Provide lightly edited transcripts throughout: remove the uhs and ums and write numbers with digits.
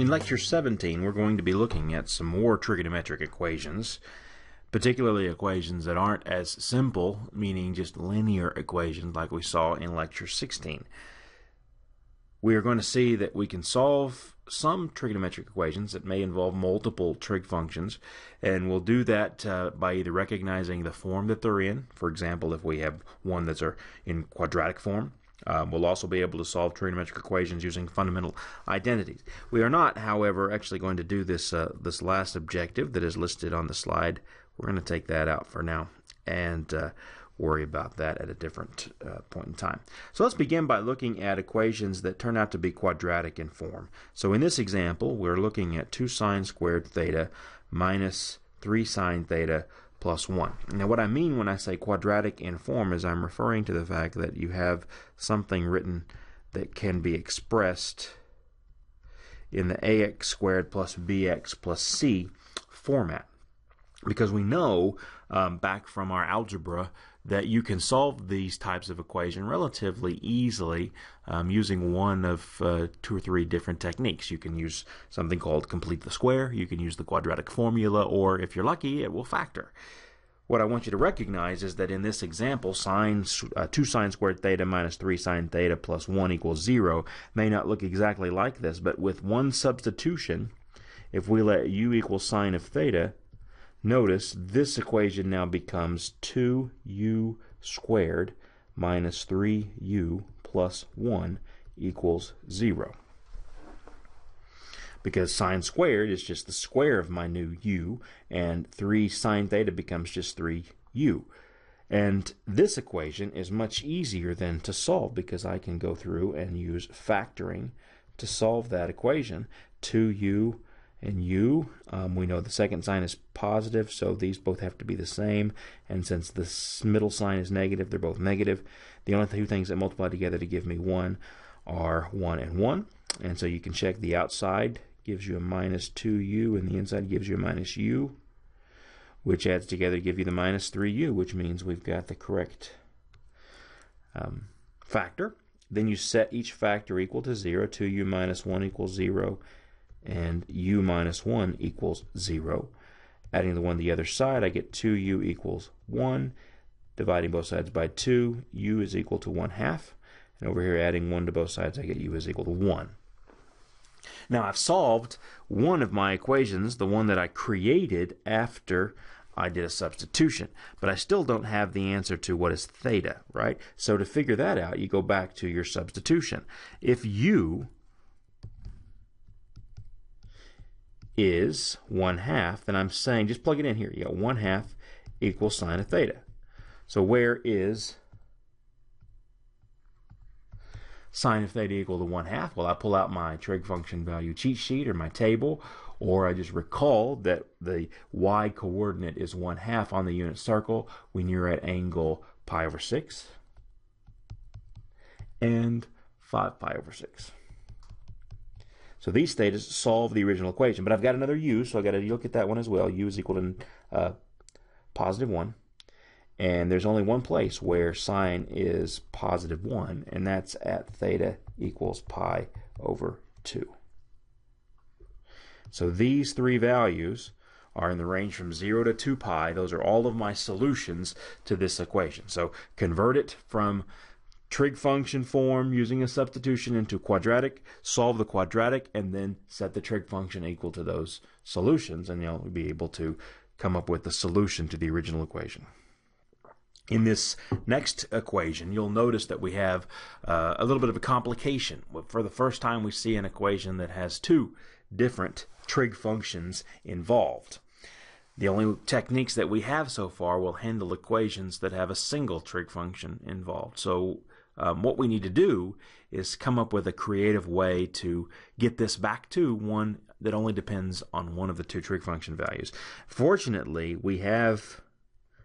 In Lecture 17, we're going to be looking at some more trigonometric equations, particularly equations that aren't as simple, meaning just linear equations like we saw in Lecture 16. We are going to see that we can solve some trigonometric equations that may involve multiple trig functions, and we'll do that by either recognizing the form that they're in. For example, if we have one that's in quadratic form, we'll also be able to solve trigonometric equations using fundamental identities. We are not, however, actually going to do this this last objective that is listed on the slide. We're going to take that out for now and worry about that at a different point in time. So let's begin by looking at equations that turn out to be quadratic in form. So in this example, we're looking at 2 sine squared theta minus 3 sine theta plus 1. Now what I mean when I say quadratic in form is I'm referring to the fact that you have something written that can be expressed in the ax squared plus bx plus c format. Because we know back from our algebra that you can solve these types of equations relatively easily using one of 2 or 3 different techniques. You can use something called complete the square, you can use the quadratic formula, or if you're lucky, it will factor. What I want you to recognize is that in this example, 2 sine squared theta minus 3 sine theta plus 1 equals 0 may not look exactly like this, but with one substitution, if we let u equal sine of theta, notice this equation now becomes 2u squared minus 3u plus 1 equals 0. Because sine squared is just the square of my new u, and 3 sine theta becomes just 3u. And this equation is much easier then to solve because I can go through and use factoring to solve that equation. 2u and u, we know the second sign is positive, so these both have to be the same, and since this middle sign is negative, they're both negative. The only 2 things that multiply together to give me 1 are 1 and 1, and so you can check the outside gives you a minus 2u, and the inside gives you a minus u, which adds together to give you the minus 3u, which means we've got the correct factor. Then you set each factor equal to 0. 2u minus 1 equals 0, and u minus 1 equals 0. Adding the 1 to the other side, I get 2u equals 1. Dividing both sides by 2, u is equal to 1/2. And over here, adding 1 to both sides, I get u is equal to 1. Now, I've solved one of my equations, the one that I created after I did a substitution, but I still don't have the answer to what is theta, right? So to figure that out, you go back to your substitution. If u is 1/2, then I'm saying, just plug it in here. You got 1/2 equals sine of theta. So where is sine of theta equal to 1/2? Well, I pull out my trig function value cheat sheet or my table, or I just recall that the y coordinate is 1/2 on the unit circle when you're at angle pi over 6 and 5 pi over 6. So these thetas solve the original equation, but I've got another u, so I've got to look at that one as well. U is equal to positive 1, and there's only one place where sine is positive 1, and that's at theta equals pi over 2. So these 3 values are in the range from 0 to 2 pi. Those are all of my solutions to this equation. So convert it from trig function form using a substitution into quadratic, solve the quadratic, and then set the trig function equal to those solutions, and you'll be able to come up with the solution to the original equation. In this next equation, you'll notice that we have a little bit of a complication. For the first time, we see an equation that has 2 different trig functions involved. The only techniques that we have so far will handle equations that have a single trig function involved. So what we need to do is come up with a creative way to get this back to one that only depends on one of the 2 trig function values. Fortunately, we have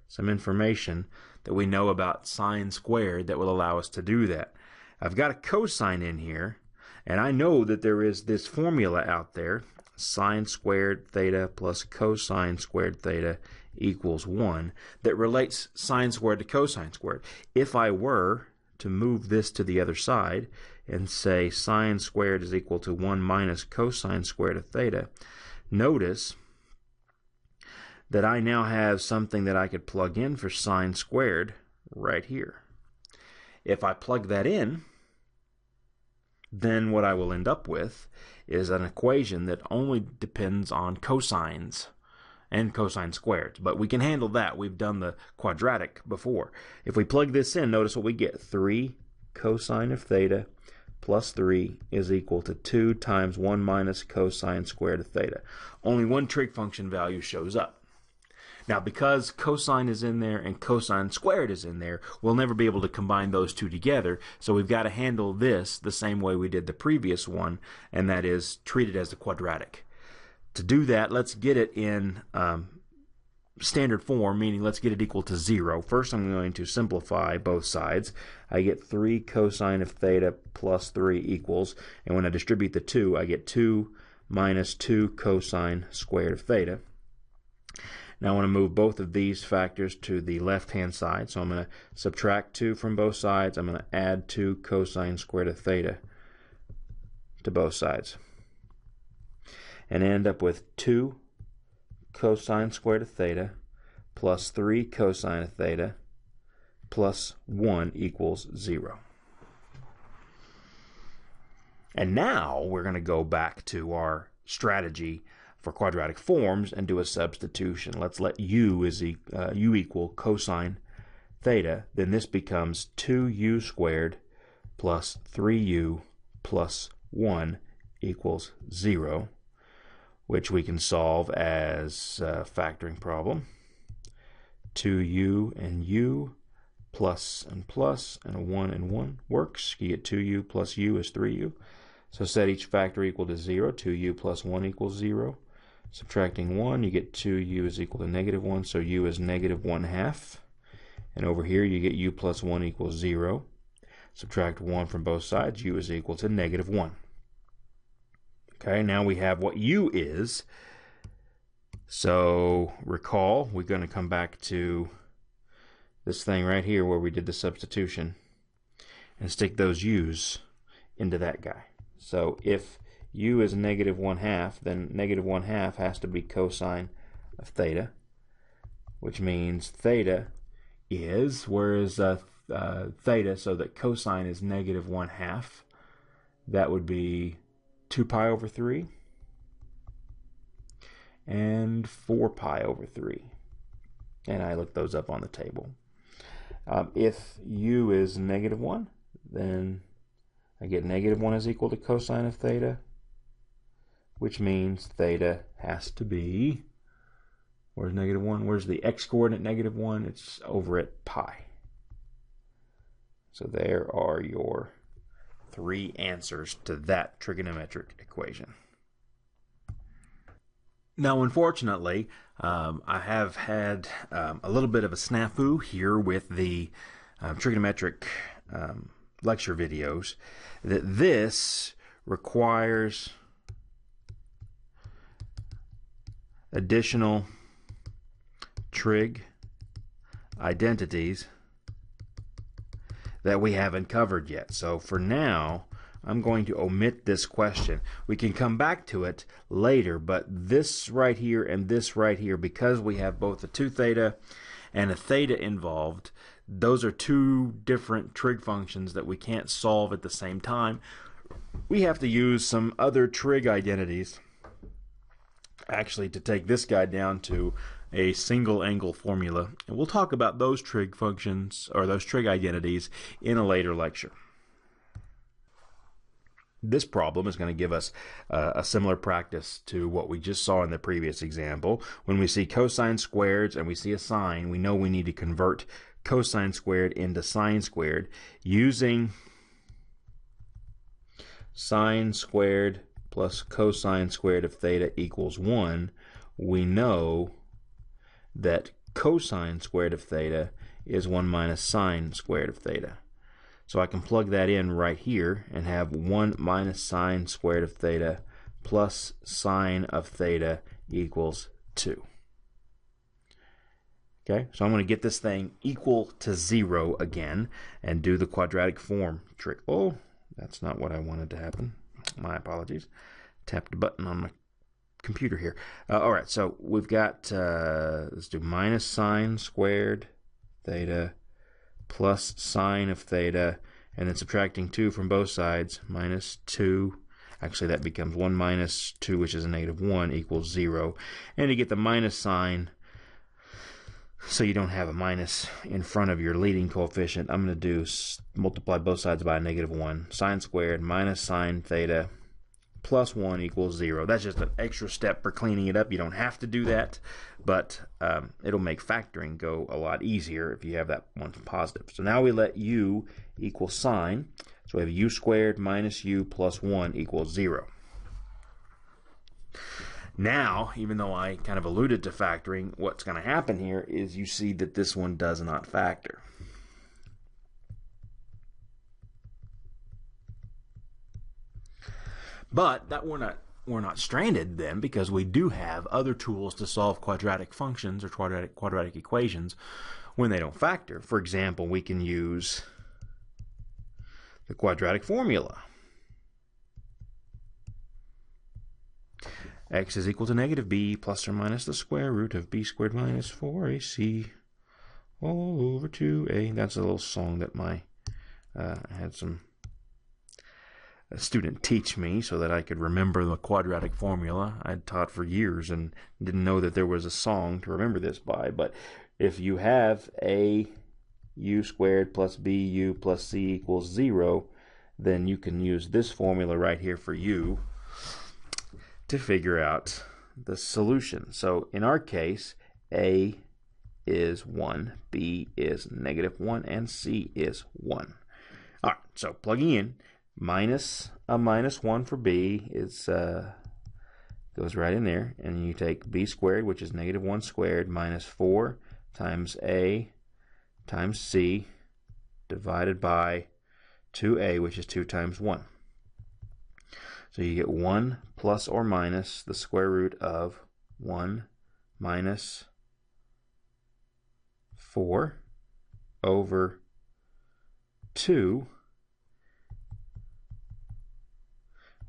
some information that we know about sine squared that will allow us to do that. I've got a cosine in here, and I know that there is this formula out there, sine squared theta plus cosine squared theta equals 1, that relates sine squared to cosine squared. If I were to move this to the other side and say sine squared is equal to 1 minus cosine squared of theta, notice that I now have something that I could plug in for sine squared right here. If I plug that in, then what I will end up with is an equation that only depends on cosines and cosine squareds. But we can handle that. We've done the quadratic before. If we plug this in, notice what we get. 3 cosine of theta plus 3 is equal to 2 times 1 minus cosine squared of theta. Only one trig function value shows up. Now, because cosine is in there and cosine squared is in there, we'll never be able to combine those two together. So we've got to handle this the same way we did the previous one, and that is treat it as a quadratic. To do that, let's get it in standard form, meaning let's get it equal to 0. First, I'm going to simplify both sides. I get 3 cosine of theta plus 3 equals, and when I distribute the 2, I get 2 minus 2 cosine squared of theta. Now I want to move both of these factors to the left-hand side, so I'm going to subtract 2 from both sides. I'm going to add 2 cosine squared of theta to both sides, and end up with 2 cosine squared of theta plus 3 cosine of theta plus 1 equals 0. And now we're going to go back to our strategy for quadratic forms and do a substitution. Let's let u equal cosine theta. Then this becomes 2u squared plus 3u plus 1 equals 0, which we can solve as a factoring problem. 2u and u, plus and plus, and a 1 and 1 works. You get 2u plus u is 3u. So set each factor equal to 0. 2u plus 1 equals 0. Subtracting 1, you get 2u is equal to negative 1, so u is negative 1/2. And over here, you get u plus 1 equals 0. Subtract 1 from both sides, u is equal to negative 1. Okay, now we have what u is. So recall, we're going to come back to this thing right here where we did the substitution and stick those u's into that guy. So if u is negative 1/2, then negative 1/2 has to be cosine of theta, which means theta is, where is theta, so that cosine is negative 1/2. That would be 2 pi over 3 and 4 pi over 3. And I looked those up on the table. If u is negative 1, then I get negative 1 is equal to cosine of theta, which means theta has to be, where's negative 1? Where's the x-coordinate negative 1? It's over at pi. So there are your 3 answers to that trigonometric equation. Now, unfortunately, I have had a little bit of a snafu here with the trigonometric lecture videos, that this requires additional trig identities that we haven't covered yet. So for now, I'm going to omit this question. We can come back to it later, but this right here and this right here, because we have both a 2 theta and a theta involved, those are 2 different trig functions that we can't solve at the same time. We have to use some other trig identities actually to take this guy down to a single angle formula, and we'll talk about those trig functions or those trig identities in a later lecture. This problem is going to give us a similar practice to what we just saw in the previous example. When we see cosine squareds and we see a sine, we know we need to convert cosine squared into sine squared using sine squared plus cosine squared of theta equals 1. We know that cosine squared of theta is 1 minus sine squared of theta. So I can plug that in right here and have 1 minus sine squared of theta plus sine of theta equals 2. Okay, so I'm going to get this thing equal to 0 again and do the quadratic form trick. Oh, That's not what I wanted to happen. My apologies. Tapped a button on my computer here. All right, so we've got, let's do minus sine squared theta plus sine of theta, and then subtracting 2 from both sides, minus 2. Actually, that becomes 1 minus 2, which is a negative 1, equals 0. And to get the minus sign, so you don't have a minus in front of your leading coefficient, I'm going to do multiply both sides by a negative 1. Sine squared minus sine theta plus 1 equals 0. That's just an extra step for cleaning it up. You don't have to do that, but it'll make factoring go a lot easier if you have that one positive. So now we let u equal sine. So we have u squared minus u plus 1 equals 0. Now, even though I kind of alluded to factoring, what's going to happen here is you see that this one does not factor. But that we're not stranded then, because we do have other tools to solve quadratic functions or quadratic equations when they don't factor. For example, we can use the quadratic formula. X is equal to negative b plus or minus the square root of b squared minus 4ac all over 2a. That's a little song that I had a student teach me so that I could remember the quadratic formula. I'd taught for years and didn't know that there was a song to remember this by. But if you have a u squared plus bu plus c equals 0, then you can use this formula right here for u to figure out the solution. So in our case, a is 1, b is negative 1, and c is 1. All right, so plugging in, minus a minus 1 for b is goes right in there, and you take b squared, which is negative 1 squared, minus 4 times a times c divided by 2a, which is 2 times 1. So you get 1 plus or minus the square root of 1 minus 4 over 2,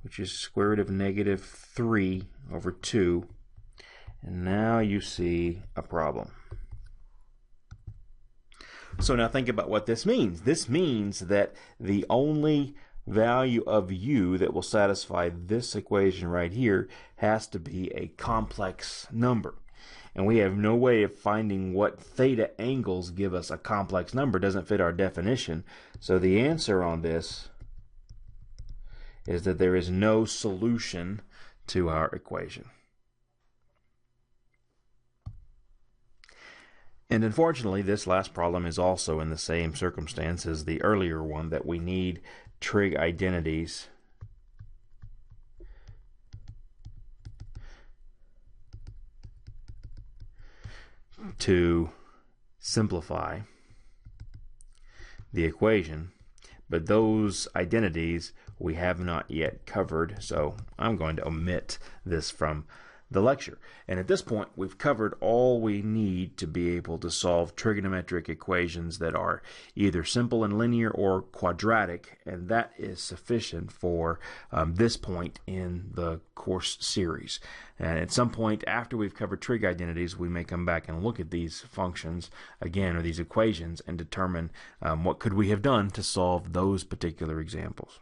which is square root of negative 3 over 2. And now you see a problem. So now think about what this means. This means that the only value of u that will satisfy this equation right here has to be a complex number. And we have no way of finding what theta angles give us a complex number. It doesn't fit our definition. So the answer on this is that there is no solution to our equation. And unfortunately, this last problem is also in the same circumstance as the earlier one, that we need trig identities to simplify the equation, but those identities we have not yet covered, so I'm going to omit this from the lecture. And at this point, we've covered all we need to be able to solve trigonometric equations that are either simple and linear or quadratic, and that is sufficient for this point in the course series. And at some point after we've covered trig identities, we may come back and look at these functions again, or these equations, and determine what could we have done to solve those particular examples.